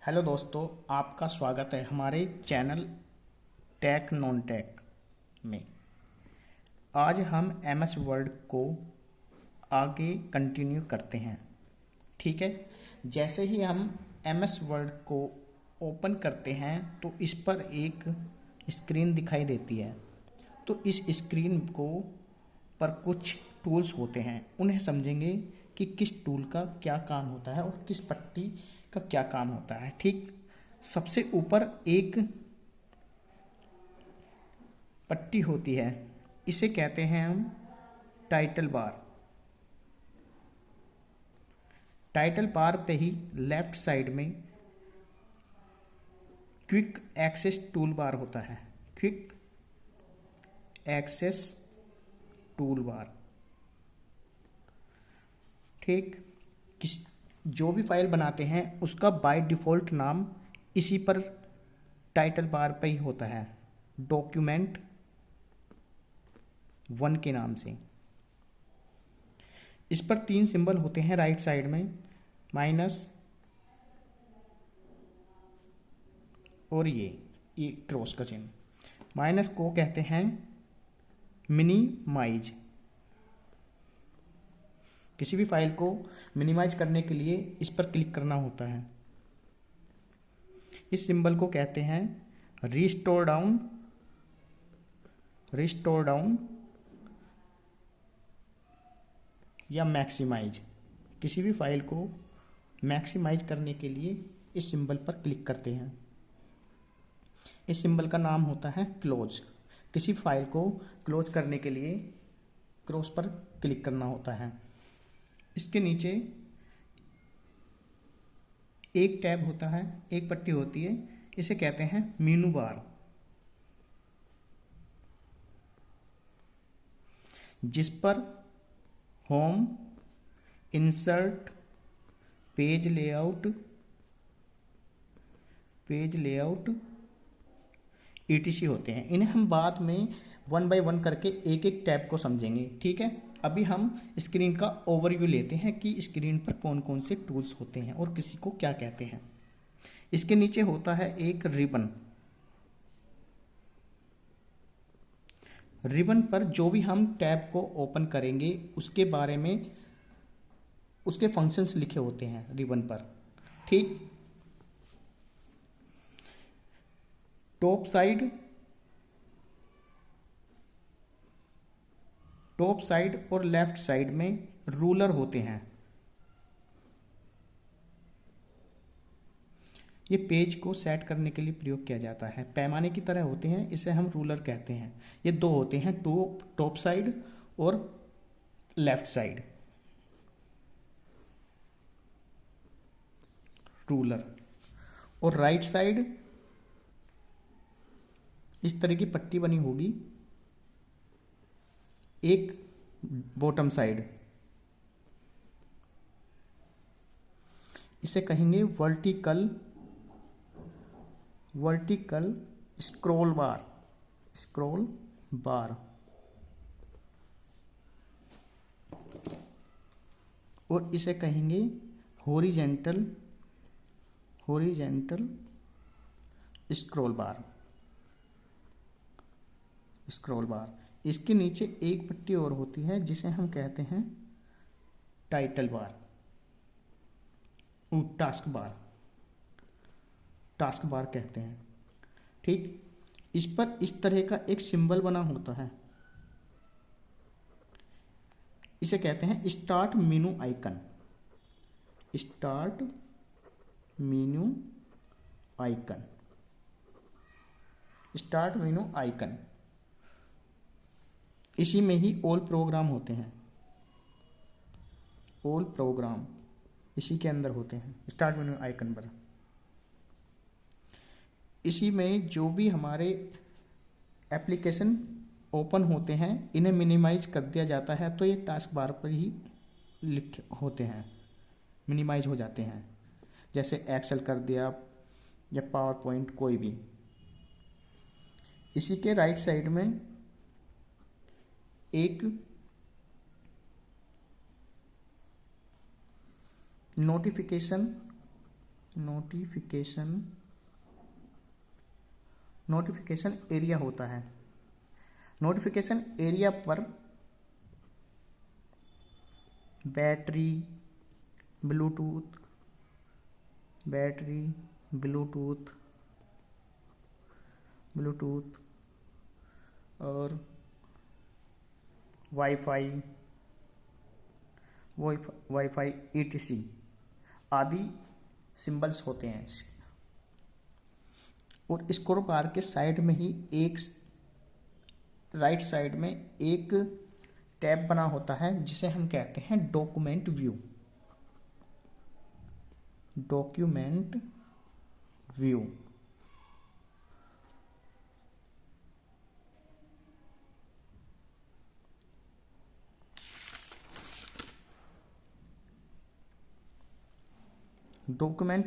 Hello दोस्तों, आपका स्वागत है हमारे चैनल टेक नॉन टेक में। आज हम एमएस वर्ड को आगे कंटिन्यू करते हैं। ठीक है, जैसे ही हम एमएस वर्ड को ओपन करते हैं तो इस पर एक स्क्रीन दिखाई देती है। तो इस स्क्रीन को पर कुछ टूल्स होते हैं, उन्हें समझेंगे कि किस टूल का क्या काम होता है और किस पट्टी का क्या काम होता है। ठीक, सबसे ऊपर एक पट्टी होती है, इसे कहते हैं हम टाइटल बार। टाइटल बार पे ही लेफ्ट साइड में क्विक एक्सेस टूल बार होता है। Quick access tool bar. ठीक, किस जो भी फाइल बनाते हैं उसका बाय डिफ़ॉल्ट नाम इसी पर टाइटल बार पे ही होता है, डॉक्यूमेंट 1 के नाम से। इस पर 3 सिंबल होते हैं राइट साइड में, माइनस और ये क्रॉस का चिन्ह। माइनस को कहते हैं मिनिमाइज। किसी भी फाइल को मिनिमाइज करने के लिए इस पर क्लिक करना होता है। इस सिंबल को कहते हैं रिस्टोर डाउन। रिस्टोर डाउन या मैक्सिमाइज। किसी भी फाइल को मैक्सिमाइज करने के लिए इस सिंबल पर क्लिक करते हैं। इस सिंबल का नाम होता है क्लोज। किसी फाइल को क्लोज करने के लिए क्रॉस पर क्लिक करना होता है। इसके नीचे एक टैब होता है, एक पट्टी होती है, इसे कहते हैं मेनू बार, जिस पर home, insert, page layout etc होते हैं। इन्हें हम बाद में 1 बाय 1 करके एक एक टैब को समझेंगे। ठीक है, अभी हम स्क्रीन का ओवरव्यू लेते हैं कि स्क्रीन पर कौन कौन से टूल्स होते हैं और किसी को क्या कहते हैं। इसके नीचे होता है एक रिबन। रिबन पर जो भी हम टैब को ओपन करेंगे उसके बारे में उसके फंक्शंस लिखे होते हैं रिबन पर। ठीक, टॉप साइड और लेफ्ट साइड में रूलर होते हैं। ये पेज को सेट करने के लिए प्रयोग किया जाता है, पैमाने की तरह होते हैं, इसे हम रूलर कहते हैं। ये दो होते हैं, टॉप साइड और लेफ्ट साइड रूलर। और राइट साइड इस तरह की पट्टी बनी होगी, एक बॉटम साइड, इसे कहेंगे वर्टिकल स्क्रॉल बार। और इसे कहेंगे हॉरिजेंटल स्क्रॉल बार। इसके नीचे एक पट्टी और होती है जिसे हम कहते हैं टाइटल बार, टास्क बार कहते हैं। ठीक, इस पर इस तरह का एक सिंबल बना होता है, इसे कहते हैं start menu icon. Start menu icon. इसी में ही ऑल प्रोग्राम होते हैं। ऑल प्रोग्राम इसी के अंदर होते हैं स्टार्ट मेनू आइकन पर। इसी में जो भी हमारे एप्लीकेशन ओपन होते हैं इन्हें मिनिमाइज कर दिया जाता है, तो ये टास्क बार पर ही लिखे होते हैं, मिनिमाइज हो जाते हैं। जैसे एक्सेल कर दिया या पावर पॉइंट, कोई भी। इसी के राइट साइड में एक नोटिफिकेशन नोटिफिकेशन एरिया होता है। नोटिफिकेशन एरिया पर बैटरी, ब्लूटूथ और वाईफाई ETC आदि सिंबल्स होते हैं। और स्क्रोल बार के साइड में ही एक राइट साइड में एक टैब बना होता है जिसे हम कहते हैं डॉक्यूमेंट व्यू। डॉक्यूमेंट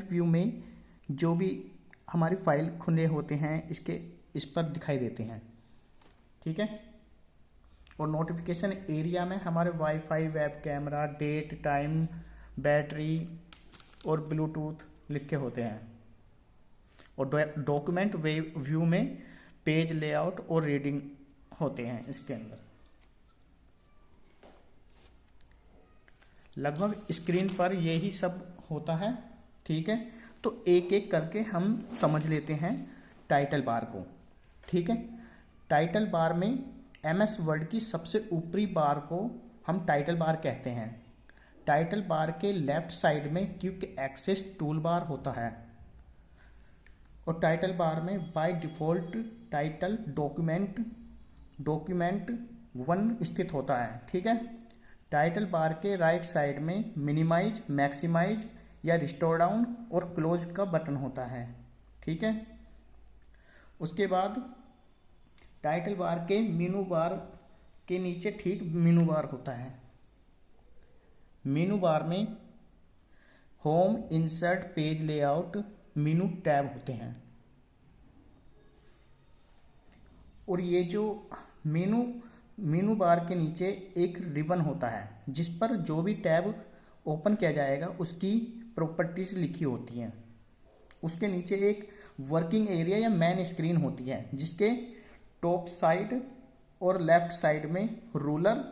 व्यू में जो भी हमारी फाइल खुले होते हैं इस पर दिखाई देते हैं, ठीक है। और नोटिफिकेशन एरिया में हमारे WiFi, web camera, date, time, battery और ब्लूटूथ लिखे होते हैं। और डॉक्यूमेंट व्यू में पेज लेआउट और रीडिंग होते हैं इसके अंदर। लगभग स्क्रीन पर यही सब होता है, ठीक है। तो एक एक करके हम समझ लेते हैं टाइटल बार को, ठीक है। टाइटल बार में MS वर्ड की सबसे ऊपरी बार को हम टाइटल बार कहते हैं। टाइटल बार के लेफ्ट साइड में क्विक एक्सेस टूल बार होता है। और टाइटल बार में बाय डिफॉल्ट टाइटल डॉक्यूमेंट 1 स्थित होता है, ठीक है। टाइटल बार के राइट साइड में मिनिमाइज, मैक्सिमाइज या रिस्टोर डाउन और क्लोज का बटन होता है, ठीक है। उसके बाद टाइटल बार के मेनू बार के नीचे ठीक मेनू बार होता है। मेनू बार में होम, इंसर्ट, पेज लेआउट, मेनू टैब होते हैं। और ये जो मेनू बार के नीचे एक रिबन होता है जिस पर जो भी टैब ओपन किया जाएगा उसकी प्रॉपर्टीज लिखी होती हैं। उसके नीचे एक वर्किंग एरिया या मेन स्क्रीन होती है जिसके टॉप साइड और लेफ्ट साइड में रूलर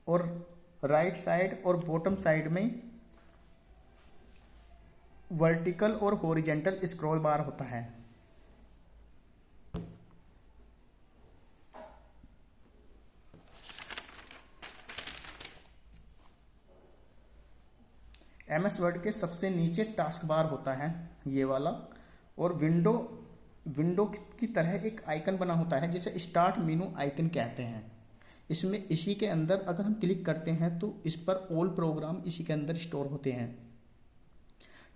और राइट साइड और बॉटम साइड में वर्टिकल और हॉरिजॉन्टल स्क्रॉल बार होता है। MS वर्ड के सबसे नीचे टास्क बार होता है ये वाला। और विंडो की तरह एक आइकन बना होता है जिसे स्टार्ट मेनू आइकन कहते हैं। इसी के अंदर अगर हम क्लिक करते हैं तो इस पर ऑल प्रोग्राम इसी के अंदर स्टोर होते हैं।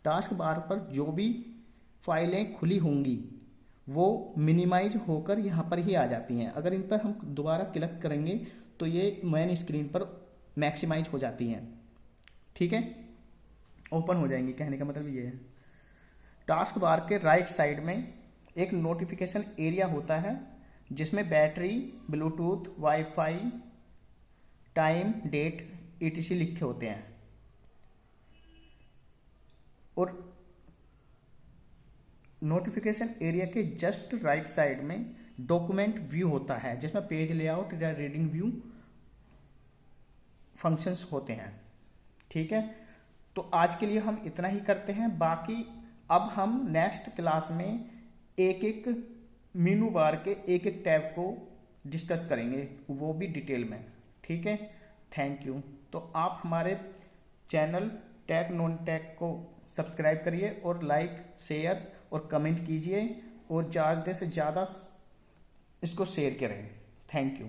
टास्क बार पर जो भी फाइलें खुली होंगी वो मिनिमाइज होकर यहाँ पर ही आ जाती हैं। अगर इन पर हम दोबारा क्लिक करेंगे तो ये मेन स्क्रीन पर मैक्सिमाइज हो जाती हैं, ठीक है, ओपन हो जाएंगी। कहने का मतलब ये है। टास्क बार के राइट साइड में एक नोटिफिकेशन एरिया होता है जिसमें battery, Bluetooth, WiFi, time, date, ETC लिखे होते हैं। और नोटिफिकेशन एरिया के जस्ट राइट साइड में डॉक्यूमेंट व्यू होता है जिसमें पेज लेआउट या रीडिंग व्यू फंक्शंस होते हैं, ठीक है। तो आज के लिए हम इतना ही करते हैं। बाकी अब हम नेक्स्ट क्लास में एक एक मेनू बार के एक एक टैब को डिस्कस करेंगे, वो भी डिटेल में, ठीक है। Thank you. तो आप हमारे चैनल टेक नॉन टेक को सब्सक्राइब करिए और लाइक, शेयर और कमेंट कीजिए और ज़्यादा से ज़्यादा इसको शेयर करें। Thank you.